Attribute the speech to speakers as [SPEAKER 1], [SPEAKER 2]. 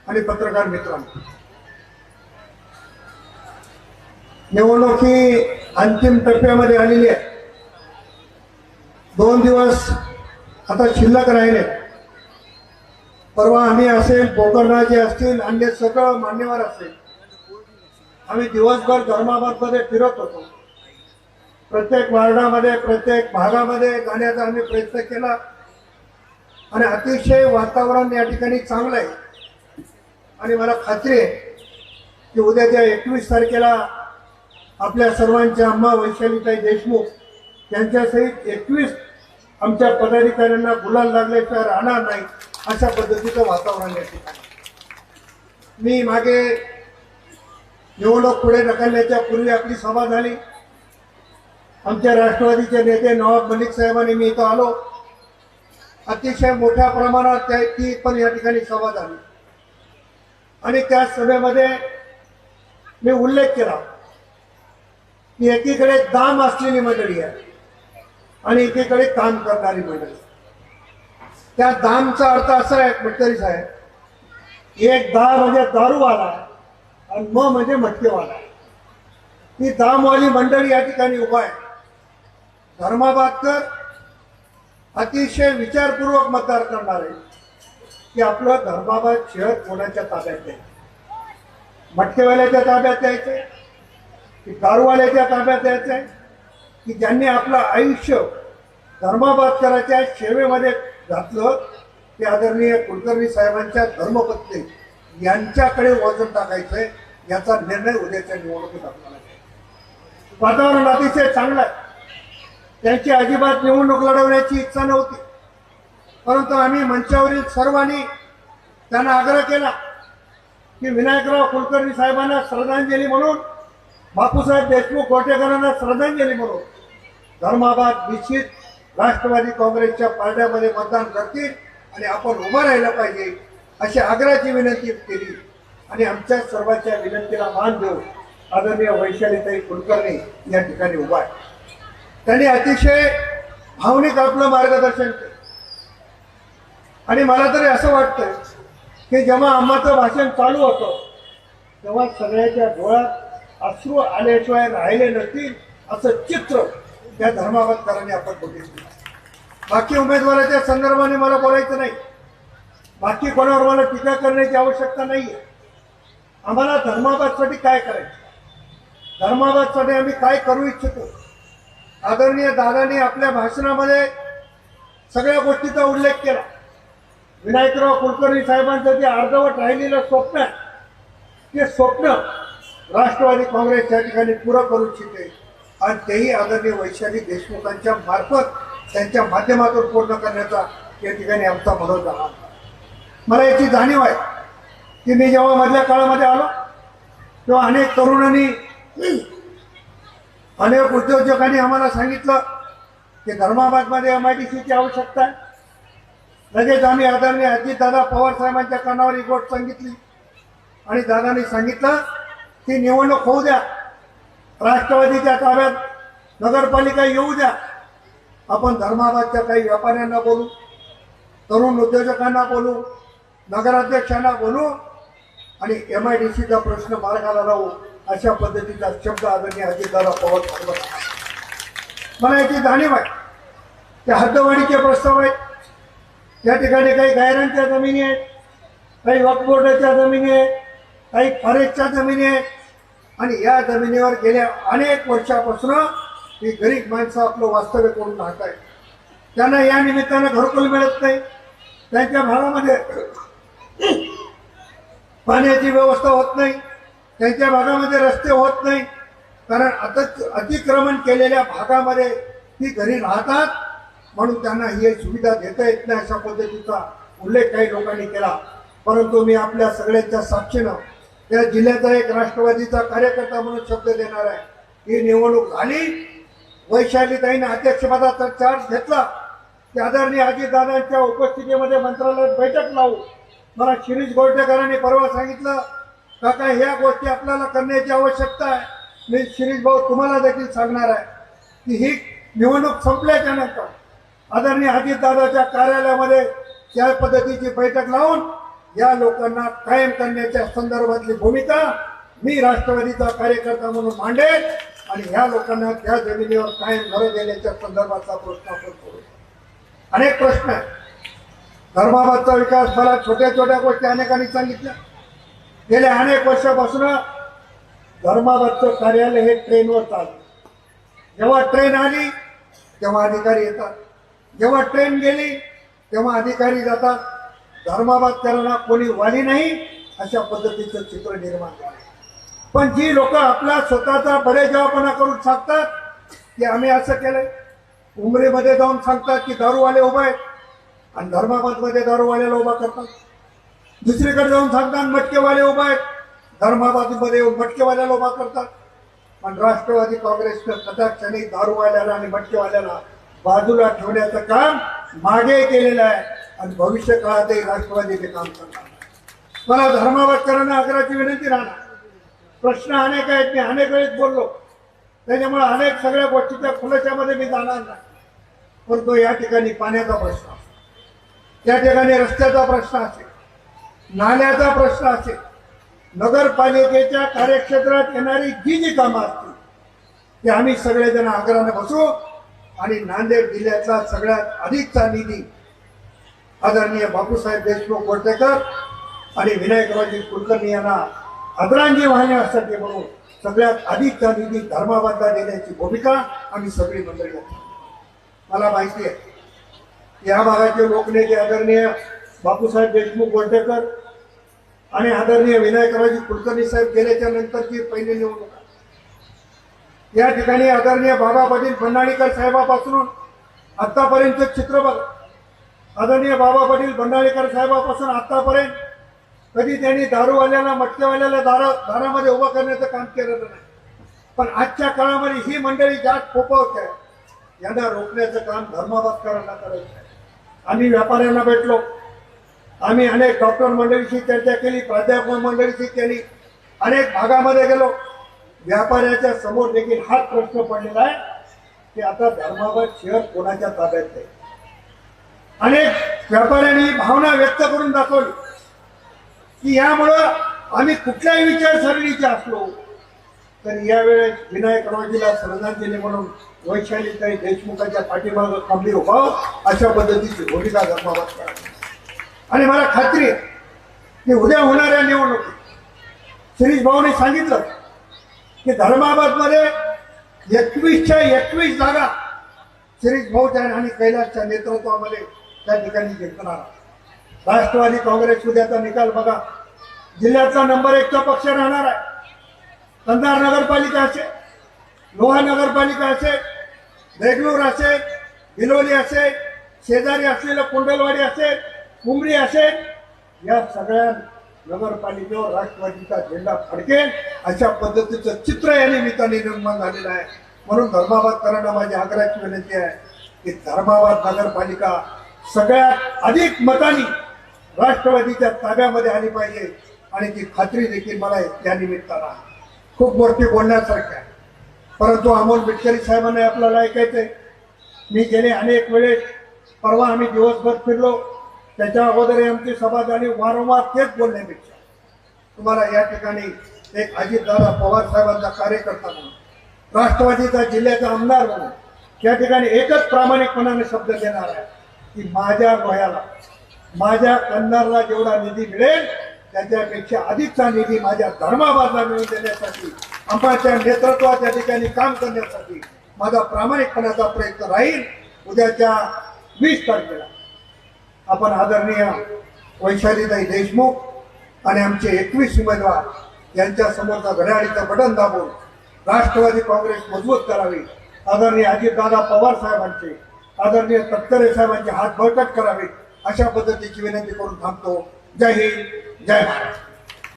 [SPEAKER 1] आणि पत्रकार मित्रांनो, निवडणूक ही अंतिम टप्प्यामध्ये आलेली आहे. 2 दिवस आता शिल्लक राहिले. परवा आम्ही असेल, पोकरणाचे असतील, अन्य सगळं मान्यवर असेल, आम्ही दिवसभर धर्माबादमध्ये फिरत होतो. प्रत्येक वार्डामध्ये, प्रत्येक भागामध्ये जाण्याचा आम्ही प्रयत्न केला आणि अतिशय वातावरण या ठिकाणी चांगलं आहे. आणि मला खात्री आहे की उद्याच्या 21 तारखेला आपल्या सर्वांच्या अम्मा वैशालीताई देशमुख यांच्यासहित 21 आमच्या पदाधिकाऱ्यांना गुलाल लागल्याशिवाय राहणार नाही, अशा पद्धतीचं वातावरण या ठिकाणी. मी मागे निवडणूक पुढे ढकलण्याच्या पूर्वी आपली सभा झाली. आमच्या राष्ट्रवादीचे नेते नवाब मलिक साहेबांनी मी इथं आलो. अतिशय मोठ्या प्रमाणात ती पण या ठिकाणी सभा झाली आणि त्या सभेमध्ये मी उल्लेख केला की एकीकडे दाम असलेली मंडळी आहे आणि एकीकडे काम करणारी मंडळी. त्या दामचा अर्थ असा आहे गडकरी साहेब, एक दा म्हणजे दारूवाला आणि म म्हणजे मटकेवाला. ही दामवाली मंडळी या ठिकाणी उभा आहे. धर्माबादकर अतिशय विचारपूर्वक मतदार करणार आहे की आपलं धर्माबाद शहर कोणाच्या ताब्यात द्यायचं, मटकेवाल्याच्या ताब्यात द्यायचंय की दारूवाल्याच्या ताब्यात द्यायचंय, की ज्यांनी आपलं आयुष्य धर्माबादकराच्या सेवेमध्ये घातलं ते आदरणीय कुलकर्णी साहेबांच्या धर्मपत्नी यांच्याकडे वजन टाकायचंय. याचा निर्णय उद्याच्या निवडणुकीत आपल्याला घ्यायचा. वातावरण अतिशय चांगलं आहे. त्यांची अजिबात निवडणूक लढवण्याची इच्छा नव्हती, परंतु आम्ही मंचावरील सर्वांनी त्यांना आग्रह केला की विनायकराव कुलकर्णी साहेबांना श्रद्धांजली म्हणून, बापूसाहेब देशमुख गोटेकरांना श्रद्धांजली म्हणून धर्माबाद निश्चित राष्ट्रवादी काँग्रेसच्या पारड्यामध्ये मतदान करतील आणि आपण उभं राहिलं पाहिजे अशी आग्रहाची विनंती केली. आणि आमच्या सर्वांच्या विनंतीला मान देऊन आदरणीय वैशालीताई कुलकर्णी या ठिकाणी उभा आहे. त्यांनी अतिशय भावनिक आपलं मार्गदर्शन केलं आणि मला तरी असं वाटतं की जेव्हा आम्हाचं भाषण चालू होतं तेव्हा सगळ्याच्या डोळ्यात अश्रू आल्याशिवाय राहिले नसतील असं चित्र त्या धर्माबादकरांनी आपण बघितलं. बाकी उमेदवाराच्या संदर्भाने मला बोलायचं नाही, बाकी कोणावर मला टीका करण्याची आवश्यकता नाही आहे. आम्हाला धर्माबादसाठी काय करायचं, धर्माबादसाठी आम्ही काय करू इच्छितो. आदरणीय दादांनी आपल्या भाषणामध्ये सगळ्या गोष्टीचा उल्लेख केला. विनायकराव कुलकर्णी साहेबांचं जे अर्धवट राहिलेलं स्वप्न आहे, ते स्वप्न राष्ट्रवादी काँग्रेस या ठिकाणी पुरं करू इच्छिते आणि तेही आदरणीय वैशाली देशमुखांच्या मार्फत त्यांच्या माध्यमातून पूर्ण करण्याचा या ठिकाणी आमचा मनोज झाला. मला याची जाणीव आहे की मी जेव्हा मधल्या काळामध्ये आलो तेव्हा अनेक तरुणांनी, अनेक उद्योजकांनी आम्हाला सांगितलं की धर्माबादमध्ये MIDCची आवश्यकता आहे. लगेच आम्ही आदरणीय अजितदादा पवार साहेबांच्या कानावर ही गोष्ट सांगितली आणि दादांनी सांगितलं की निवडणूक होऊ द्या, राष्ट्रवादीच्या ताब्यात नगरपालिका येऊ द्या, आपण धर्माबादच्या काही व्यापाऱ्यांना बोलू, तरुण उद्योजकांना बोलू, नगराध्यक्षांना बोलू आणि MIDCचा प्रश्न मार्गाला लावू, अशा पद्धतीचा शब्द आदरणीय अजितदादा पवार साहेब. मला याची जाणीव आहे की हद्दवाढीचे प्रस्ताव आहेत. या ठिकाणी काही गायरांच्या जमिनी आहेत, काही वक्फ बोर्डाच्या जमिनी आहेत, काही फॉरेस्टच्या जमिनी आहेत आणि या जमिनीवर गेल्या अनेक वर्षापासून ही गरीब माणसं आपलं वास्तव्य करून राहत आहेत. त्यांना या निमित्तानं घरकुल मिळत नाही, त्यांच्या भागामध्ये पाण्याची व्यवस्था होत नाही, त्यांच्या भागामध्ये रस्ते होत नाही, कारण अतिक्रमण केलेल्या भागामध्ये ती घरी राहतात म्हणून त्यांना ही सुविधा देता येत नाही, अशा पद्धतीचा उल्लेख काही लोकांनी केला. परंतु मी आपल्या सगळ्यांच्या साक्षीनं त्या जिल्ह्याचा एक राष्ट्रवादीचा कार्यकर्ता म्हणून शब्द देणार आहे. ही निवडणूक झाली, वैशालीताईने अध्यक्षपदाचा चार्ज घेतला की आदरणीय अजितदादांच्या उपस्थितीमध्ये मंत्रालयात बैठक लावू. मला शिरीष गोरटेकरांनी परवा सांगितलं, काका ह्या गोष्टी आपल्याला करण्याची आवश्यकता आहे. मी शिरीष भाऊ तुम्हाला देखील सांगणार आहे की ही निवडणूक संपल्याच्या नंतर आदरणीय अजितदादाच्या कार्यालयामध्ये त्या पद्धतीची बैठक लावून या लोकांना कायम करण्याच्या संदर्भातली भूमिका मी राष्ट्रवादीचा कार्यकर्ता म्हणून मांडेल आणि ह्या लोकांना त्या जमिनीवर कायम घरं देण्याच्या संदर्भातला प्रश्न आपण करू. अनेक प्रश्न आहेत. धर्माबादचा विकास मला छोट्या छोट्या गोष्टी अनेकांनी सांगितल्या. गेल्या अनेक वर्षापासून धर्माबादचं कार्यालय हे ट्रेनवर चाललं. जेव्हा ट्रेन आली तेव्हा अधिकारी येतात, जेव्हा ट्रेन गेली तेव्हा अधिकारी जातात. धर्माबादकरांना कोणी वाली नाही अशा पद्धतीचं चित्र निर्माण झालं. पण जी लोक आपला स्वतःचा बडेजावपणा करून सांगतात की आम्ही असं केलंय, उमरीमध्ये जाऊन सांगतात की दारूवाले उभा आहेत आणि धर्माबादमध्ये दारूवाल्याला उभा करतात. दुसरीकडे जाऊन सांगतात मटकेवाले उभा आहेत, धर्माबादमध्ये येऊन मटकेवाल्याला उभा करतात. पण राष्ट्रवादी काँग्रेसनं कदाक्षणी दारूवाल्याला आणि मटकेवाल्याला बाजूला ठेवण्याचं काम मागे केलेलं आहे आणि भविष्य काळातही राष्ट्रवादी ते काम करणार. मला धर्माबादकरांना आग्रहाची विनंती राहणार. प्रश्न अनेक आहेत, मी अनेक वेळेस बोललो, त्याच्यामुळे अनेक सगळ्या गोष्टीच्या खुलाशामध्ये मी जाणार नाही. परंतु या ठिकाणी पाण्याचा प्रश्न असेल, या ठिकाणी रस्त्याचा प्रश्न असेल, नाल्याचा प्रश्न असेल, नगरपालिकेच्या कार्यक्षेत्रात येणारी जी कामं असतील ते आम्ही सगळेजण आग्रहाने बसू आणि नांदेड जिल्ह्याचा सगळ्यात अधिकचा निधी आदरणीय बापूसाहेब देशमुख गोरटेकर आणि विनायकरावजी कुलकर्णी यांना आदरांजली वाहण्यासाठी म्हणून सगळ्यात अधिकचा निधी धर्माबादला देण्याची भूमिका आम्ही सगळी मंडळी घेतो. मला माहिती आहे या भागाचे लोकनेते आदरणीय बापूसाहेब देशमुख गोरटेकर आणि आदरणीय विनायकरावजी कुलकर्णी साहेब गेल्याच्या नंतरची पहिली निवडणूक. या ठिकाणी आदरणीय बाबा पाटील भंडारीकर साहेबापासून आतापर्यंत चित्र बघा. आदरणीय बाबा पाटील भंडारीकर साहेबापासून आतापर्यंत कधी त्यांनी दारूवाल्याला मटकेवाल्याला दारामध्ये उभं करण्याचं काम केलेलं नाही. पण आजच्या काळामध्ये ही मंडळी जास्त फोपावत आहे, यांना रोखण्याचं काम धर्माबादकरांना करायचं आहे. आम्ही व्यापाऱ्यांना भेटलो, आम्ही अनेक डॉक्टर मंडळीशी चर्चा केली, प्राध्यापक मंडळीशी केली, अनेक भागामध्ये गेलो. व्यापाऱ्याच्या समोर देखील हाच प्रश्न पडलेला आहे की आता धर्माबाद शहर कोणाच्या ताब्यात आहे. अनेक व्यापाऱ्यांनी भावना व्यक्त करून दाखवली की यामुळं आम्ही कुठल्याही विचारसरणीचे असलो तर यावेळेस विनायकरावजीला श्रद्धांजली म्हणून वैशालीताई देशमुखाच्या पाठीमागं खंबीर व्हावं अशा पद्धतीची भूमिका धर्माबाद करावी. आणि मला खात्री आहे की उद्या होणाऱ्या निवडणुकीत शिरीष भाऊने सांगितलं की धर्माबादमध्ये 21च्या 21 जागा शिरीष भाऊच्या आणि कैलासच्या नेतृत्वामध्ये त्या ठिकाणी जिंकणार. राष्ट्रवादी काँग्रेस उद्याचा निकाल बघा, जिल्ह्याचा नंबर 1चा पक्ष राहणार आहे. कंधार नगरपालिका असेल, लोहा नगरपालिका असेल, देगलूर असेल, भिलोली असेल, शेजारी असलेलं कुंडलवाडी असेल, उमरी असेल, या सगळ्या नगरपालिकेवर राष्ट्रवादीचा झेंडा फडकेल अशा पद्धतीचं चित्र या निमित्ताने निर्माण झालेलं आहे. म्हणून धर्माबादकरांना माझी आग्रहाची विनंती आहे की धर्माबाद नगरपालिका सगळ्यात अधिक मतांनी राष्ट्रवादीच्या ताब्यामध्ये आली पाहिजे आणि ती खात्री देखील मला त्या निमित्तानं खूप मोठी बोलण्यासारखी आहे. परंतु अमोल बिटकरी साहेबांना आपल्याला ऐकायचंय. मी गेले अनेक वेळेस, परवा आम्ही दिवसभर फिरलो, त्याच्या अगोदर आमची सभा झाली. वारंवार तेच बोलण्यापेक्षा तुम्हाला या ठिकाणी एक अजितदादा पवार साहेबांचा कार्यकर्ता म्हणून, राष्ट्रवादीचा जिल्ह्याचा आमदार म्हणून या ठिकाणी एकच प्रामाणिकपणाने शब्द देणार आहे की माझ्या गोह्याला, माझ्या कंधारला जेवढा निधी मिळेल त्याच्यापेक्षा अधिकचा निधी माझ्या धर्माबादला मिळवून देण्यासाठी, आमच्या नेतृत्वात या ठिकाणी काम करण्यासाठी माझा प्रामाणिकपणाचा प्रयत्न राहील. उद्याच्या 20 तारखेला आपण आदरणीय वैशालीताई देशमुख आणि आमचे 21 उमेदवार यांच्या समोरचा घड्याळीचं बटन दाबून राष्ट्रवादी काँग्रेस मजबूत करावी. आदरणीय अजितदादा पवार साहेबांचे, आदरणीय तटकरे साहेबांचे हात बळकट करावे अशा पद्धतीची विनंती करून थांबतो. जय हिंद, जय महाराष्ट्र.